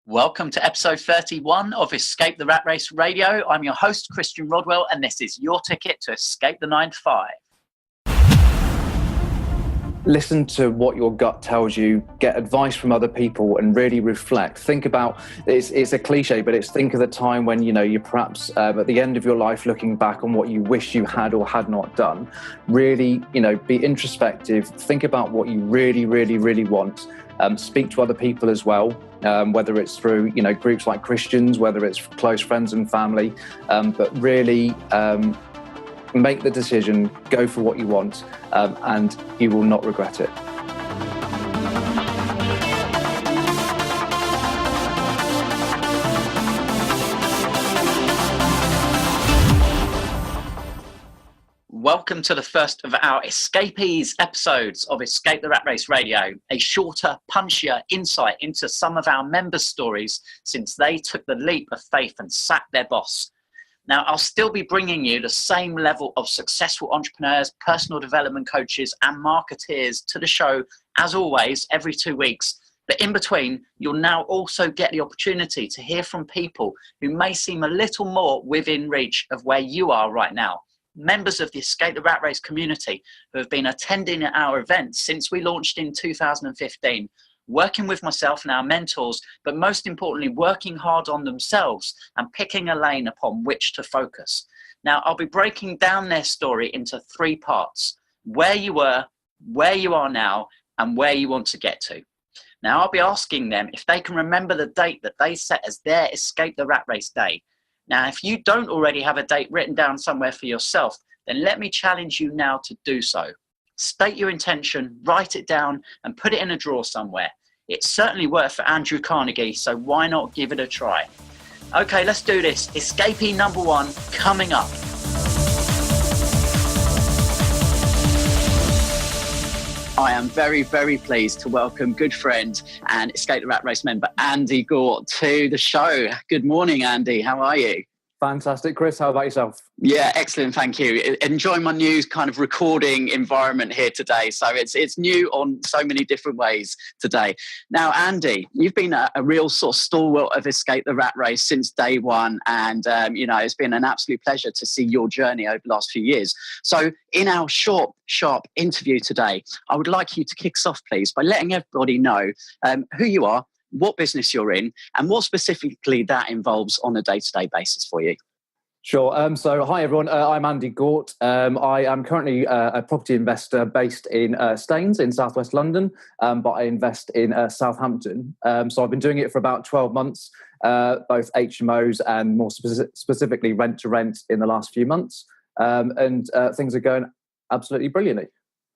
Welcome to episode 31 of Escape the Rat Race Radio. I'm your host, Christian Rodwell, and this is your ticket to escape the 9 to 5. Listen to what your gut tells you, get advice from other people and really reflect. Think about, it's a cliche, but think of the time when, you're perhaps at the end of your life looking back on what you wish you had or had not done. Really, be introspective. Think about what you really, really, really want. Speak to other people as well, whether it's through, groups like Christians, whether it's close friends and family, but really make the decision, go for what you want, and you will not regret it. Welcome to the first of our Escapees episodes of Escape the Rat Race Radio, a shorter, punchier insight into some of our members' stories since they took the leap of faith and sacked their boss. Now, I'll still be bringing you the same level of successful entrepreneurs, personal development coaches, and marketeers to the show, as always, every 2 weeks. But in between, you'll now also get the opportunity to hear from people who may seem a little more within reach of where you are right now. Members of the Escape the Rat Race community who have been attending our events since we launched in 2015, working with myself and our mentors, but most importantly, working hard on themselves and picking a lane upon which to focus. Now, I'll be breaking down their story into 3 parts: where you were, where you are now, and where you want to get to. Now, I'll be asking them if they can remember the date that they set as their Escape the Rat Race day. Now, if you don't already have a date written down somewhere for yourself, then let me challenge you now to do so. State your intention, write it down, and put it in a drawer somewhere. It's certainly worked for Andrew Carnegie, so why not give it a try? Okay, let's do this. Escapee number 1 coming up. I am very, very pleased to welcome good friend and Escape the Rat Race member Andy Gaught to the show. Good morning, Andy. How are you? Fantastic, Chris. How about yourself? Yeah, excellent. Thank you. Enjoying my new kind of recording environment here today. So it's new on so many different ways today. Now, Andy, you've been a real sort of stalwart of Escape the Rat Race since day one. And, it's been an absolute pleasure to see your journey over the last few years. So in our short, sharp interview today, I would like you to kick us off, please, by letting everybody know who you are, what business you're in, and what specifically that involves on a day-to-day basis for you. Sure. So hi, everyone. I'm Andy Gaught. I am currently a property investor based in Staines in southwest London, but I invest in Southampton. So I've been doing it for about 12 months, both HMOs and more specifically rent-to-rent in the last few months. And things are going absolutely brilliantly.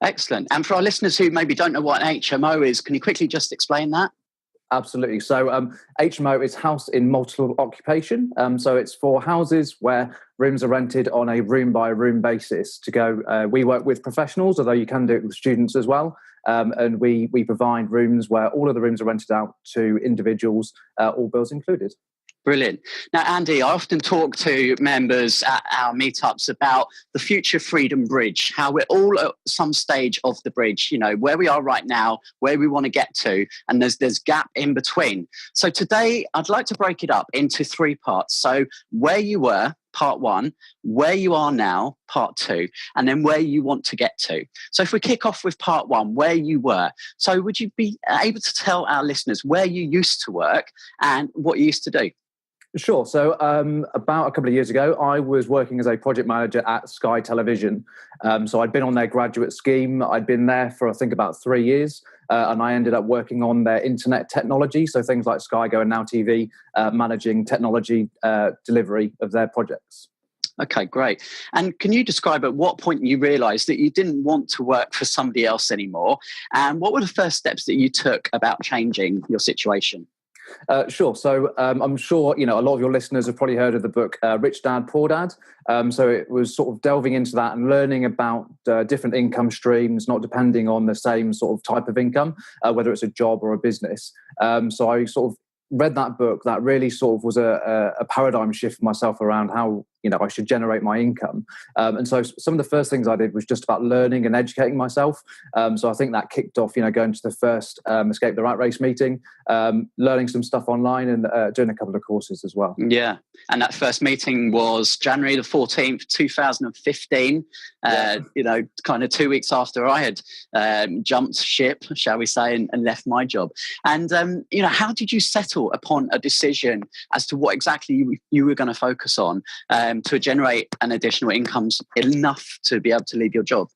Excellent. And for our listeners who maybe don't know what an HMO is, can you quickly just explain that? Absolutely. So HMO is house in multiple occupation. So it's for houses where rooms are rented on a room-by-room basis to go. We work with professionals, although you can do it with students as well. And we provide rooms where all of the rooms are rented out to individuals, all bills included. Brilliant. Now, Andy, I often talk to members at our meetups about the Future Freedom Bridge, how we're all at some stage of the bridge, where we are right now, where we want to get to, and there's gap in between. So today, I'd like to break it up into 3 parts. So where you were, part 1, where you are now, part 2, and then where you want to get to. So if we kick off with part 1, where you were. So would you be able to tell our listeners where you used to work and what you used to do? Sure. So about a couple of years ago, I was working as a project manager at Sky Television. So I'd been on their graduate scheme. I'd been there for, I think, about 3 years. And I ended up working on their internet technology. So things like Sky Go and Now TV, managing technology delivery of their projects. Okay, great. And can you describe at what point you realised that you didn't want to work for somebody else anymore? And what were the first steps that you took about changing your situation? Sure. So I'm sure, a lot of your listeners have probably heard of the book Rich Dad, Poor Dad. So it was sort of delving into that and learning about different income streams, not depending on the same sort of type of income, whether it's a job or a business. So I sort of read that book. That really sort of was a paradigm shift for myself around how I should generate my income. And so some of the first things I did was just about learning and educating myself. So I think that kicked off, going to the first Escape the Rat Race meeting, learning some stuff online, and doing a couple of courses as well. Yeah. And that first meeting was January the 14th, 2015, kind of 2 weeks after I had jumped ship, shall we say, and left my job. And, how did you settle upon a decision as to what exactly you were going to focus on to generate an additional income enough to be able to leave your job?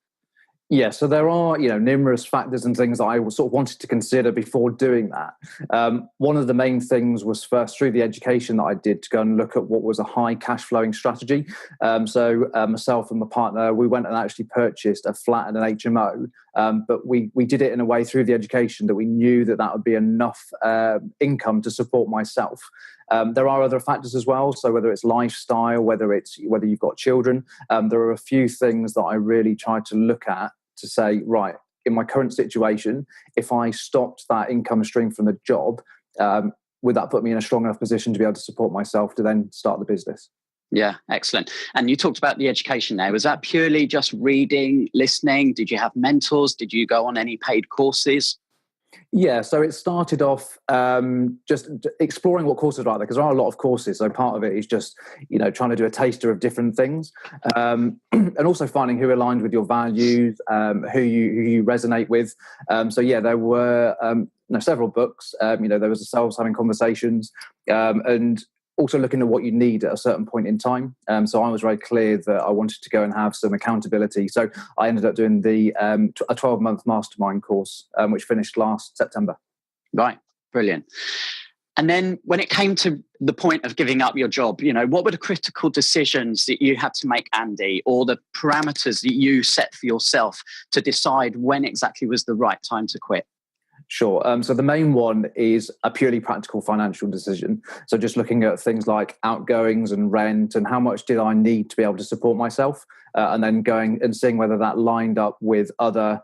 Yeah, so there are, numerous factors and things that I sort of wanted to consider before doing that. One of the main things was first through the education that I did to go and look at what was a high cash flowing strategy. So myself and my partner, we went and actually purchased a flat and an HMO, but we did it in a way through the education that we knew that would be enough income to support myself. There are other factors as well. So whether it's lifestyle, whether you've got children, there are a few things that I really tried to look at to say, right, in my current situation, if I stopped that income stream from the job, would that put me in a strong enough position to be able to support myself to then start the business? Yeah, excellent. And you talked about the education there. Was that purely just reading, listening? Did you have mentors? Did you go on any paid courses? Yeah, so it started off just exploring what courses are out there, because there are a lot of courses. So part of it is just, trying to do a taster of different things, and also finding who aligned with your values, who you resonate with. There were several books. There was ourselves having conversations, and also looking at what you need at a certain point in time. So I was very clear that I wanted to go and have some accountability. So I ended up doing a 12-month mastermind course, which finished last September. Right. Brilliant. And then when it came to the point of giving up your job, what were the critical decisions that you had to make, Andy, or the parameters that you set for yourself to decide when exactly was the right time to quit? Sure. So the main one is a purely practical financial decision. So just looking at things like outgoings and rent and how much did I need to be able to support myself, and then going and seeing whether that lined up with other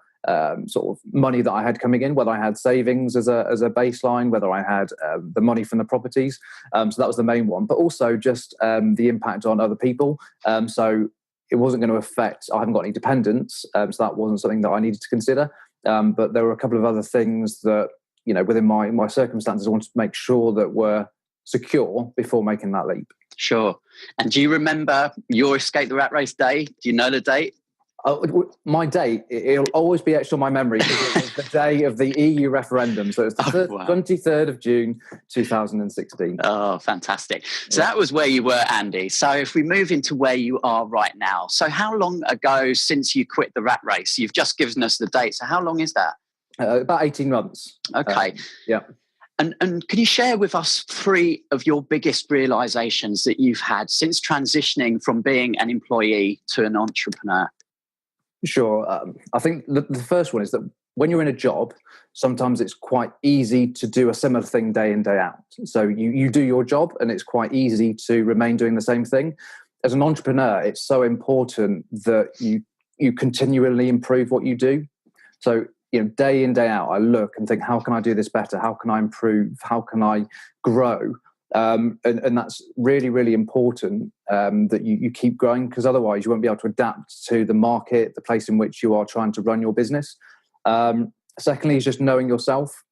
sort of money that I had coming in, whether I had savings as a baseline, whether I had the money from the properties. So that was the main one, but also just the impact on other people. So it wasn't going to affect, I haven't got any dependents, so that wasn't something that I needed to consider. But there were a couple of other things that, within my circumstances, I wanted to make sure that were secure before making that leap. Sure. And do you remember your Escape the Rat Race day? Do you know the date? My date, it'll always be etched on my memory because it was the day of the EU referendum. So it's the 23rd of June, 2016. Oh, fantastic. So that was where you were, Andy. So if we move into where you are right now. So how long ago since you quit the rat race? You've just given us the date. So how long is that? About 18 months. Okay. Yeah. And can you share with us 3 of your biggest realizations that you've had since transitioning from being an employee to an entrepreneur? Sure. I think the first one is that when you're in a job, sometimes it's quite easy to do a similar thing day in, day out. So you do your job and it's quite easy to remain doing the same thing. As an entrepreneur, it's so important that you continually improve what you do. So, day in, day out, I look and think, how can I do this better? How can I improve? How can I grow? And that's really, really important that you keep growing, because otherwise you won't be able to adapt to the market, the place in which you are trying to run your business. Secondly, is just knowing yourself.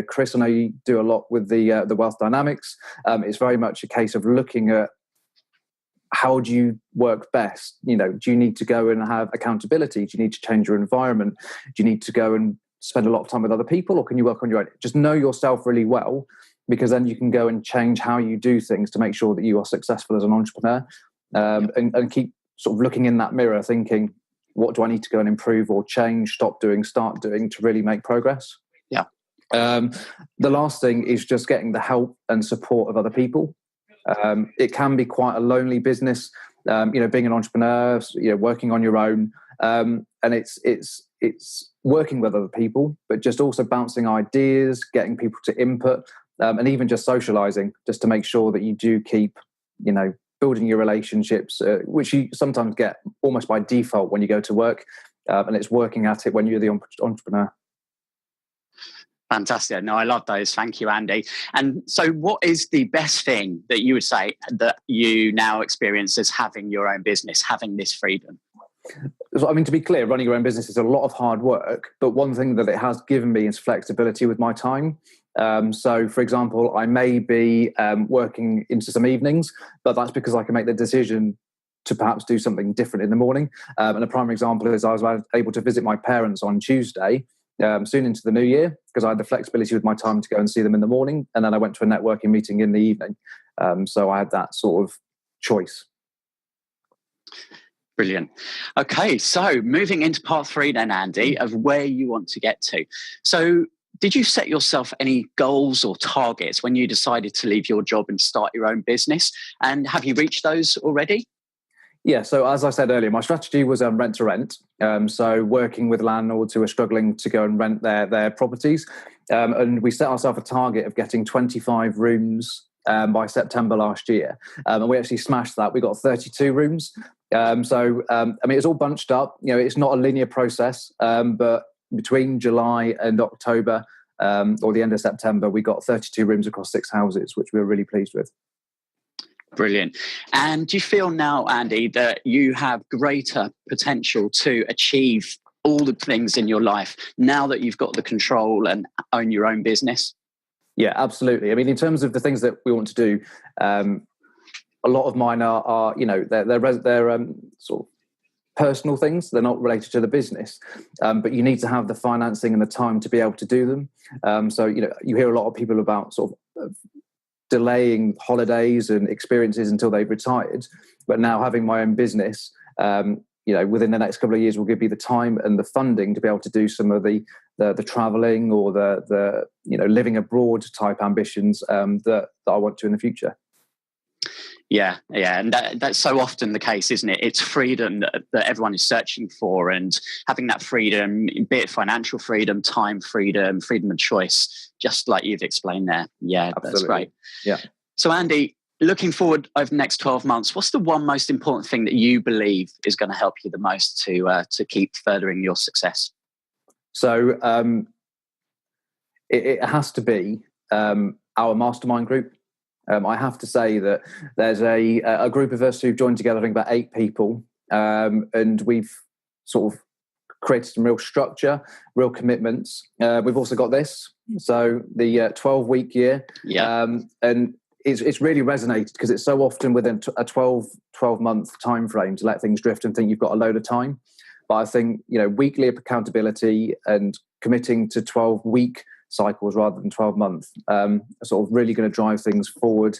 Chris, I know you do a lot with the wealth dynamics. It's very much a case of looking at how do you work best? Do you need to go and have accountability? Do you need to change your environment? Do you need to go and spend a lot of time with other people, or can you work on your own? Just know yourself really well, because then you can go and change how you do things to make sure that you are successful as an entrepreneur, and keep sort of looking in that mirror thinking, what do I need to go and improve or change, stop doing, start doing to really make progress? Yeah. The last thing is just getting the help and support of other people. It can be quite a lonely business, being an entrepreneur, working on your own. And it's working with other people, but just also bouncing ideas, getting people to input, and even just socializing, just to make sure that you do keep, building your relationships, which you sometimes get almost by default when you go to work, and it's working at it when you're the entrepreneur. Fantastic. No, I love those. Thank you, Andy. And so what is the best thing that you would say that you now experience as having your own business, having this freedom? So, I mean, to be clear, running your own business is a lot of hard work, but one thing that it has given me is flexibility with my time. So, for example, I may be working into some evenings, but that's because I can make the decision to perhaps do something different in the morning. And a prime example is I was able to visit my parents on Tuesday, soon into the new year, because I had the flexibility with my time to go and see them in the morning, and then I went to a networking meeting in the evening. So I had that sort of choice. Brilliant. Okay, so moving into part 3 then, Andy, of where you want to get to. So did you set yourself any goals or targets when you decided to leave your job and start your own business? And have you reached those already? Yeah, so as I said earlier, my strategy was rent to rent. So working with landlords who are struggling to go and rent their properties. And we set ourselves a target of getting 25 rooms by September last year. And we actually smashed that. We got 32 rooms. I mean, it's all bunched up. You know, it's not a linear process, but between July and October or the end of September, we got 32 rooms across 6 houses, which we were really pleased with. Brilliant. And do you feel now, Andy, that you have greater potential to achieve all the things in your life now that you've got the control and own your own business? Yeah, absolutely. I mean, in terms of the things that we want to do, a lot of mine are you know, they're sort of personal things. They're not related to the business, but you need to have the financing and the time to be able to do them. So, you know, you hear a lot of people about sort of delaying holidays and experiences until they've retired. But now having my own business, you know, within the next couple of years will give me the time and the funding to be able to do some of the traveling or the you know, living abroad type ambitions that I want to in the future. Yeah, and that's so often the case, isn't it? It's freedom that everyone is searching for, and having that freedom, be it financial freedom, time freedom, freedom of choice, just like you've explained there. Yeah, absolutely. That's great. Yeah. So, Andy, looking forward over the next 12 months, what's the one most important thing that you believe is going to help you the most to keep furthering your success? So it has to be our mastermind group. I have to say that there's a group of us who've joined together, I think about 8 people, and we've sort of created some real structure, real commitments. We've also got this, so the 12-week year, and it's really resonated because it's so often within a 12-month time frame to let things drift and think you've got a load of time. But I think, you know, weekly accountability and committing to 12-week cycles rather than 12 months are sort of really going to drive things forward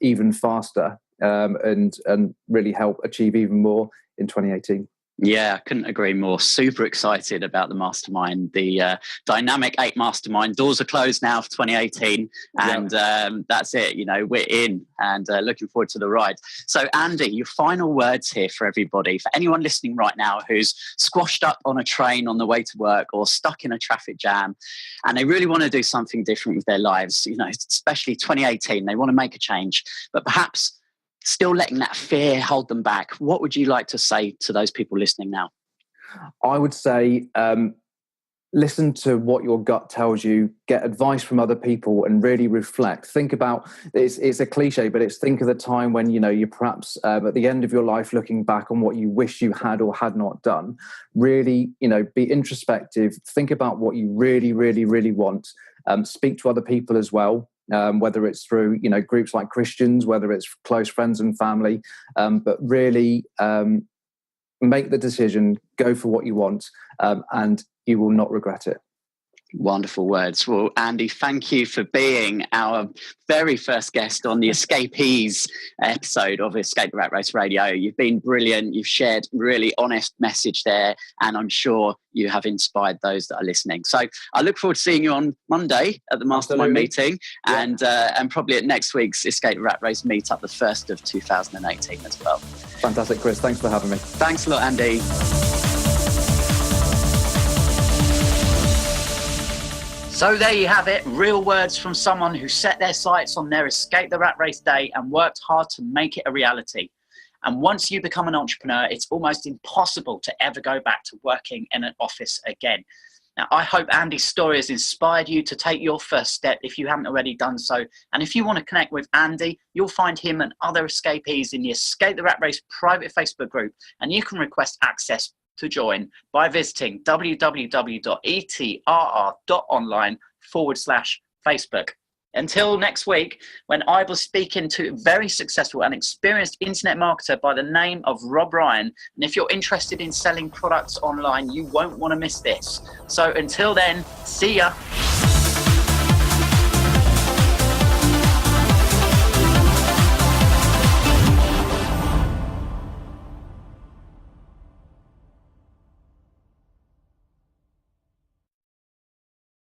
even faster and really help achieve even more in 2018. Yeah, I couldn't agree more. Super excited about the mastermind, the Dynamic 8 mastermind. Doors are closed now for 2018, and that's it. You know, we're in and looking forward to the ride. So, Andy, your final words here for everybody, for anyone listening right now who's squashed up on a train on the way to work or stuck in a traffic jam, and they really want to do something different with their lives. You know, especially 2018, they want to make a change, but perhaps still letting that fear hold them back. What would you like to say to those people listening now? I would say listen to what your gut tells you, get advice from other people and really reflect. Think about, it's a cliche, but it's think of the time when, you know, you're perhaps at the end of your life looking back on what you wish you had or had not done. Really, you know, be introspective, think about what you really, really, really want. Speak to other people as well. Whether it's through, you know, groups like Christians, whether it's close friends and family, but really make the decision, go for what you want, and you will not regret it. Wonderful words. Well, Andy, thank you for being our very first guest on the Escapees episode of Escape the Rat Race Radio. You've been brilliant. You've shared really honest message there, and I'm sure you have inspired those that are listening. So I look forward to seeing you on Monday at the Mastermind meeting, and probably at next week's Escape the Rat Race meetup, the 1st of 2018 as well. Fantastic, Chris. Thanks for having me. Thanks a lot, Andy. So there you have it, real words from someone who set their sights on their Escape the Rat Race day and worked hard to make it a reality. And once you become an entrepreneur, it's almost impossible to ever go back to working in an office again. Now, I hope Andy's story has inspired you to take your first step if you haven't already done so. And if you want to connect with Andy, you'll find him and other escapees in the Escape the Rat Race private Facebook group, and you can request access to join by visiting www.etrr.online/Facebook. Until next week, when I will speaking to a very successful and experienced internet marketer by the name of Rob Ryan. And if you're interested in selling products online, you won't want to miss this. So until then, see ya.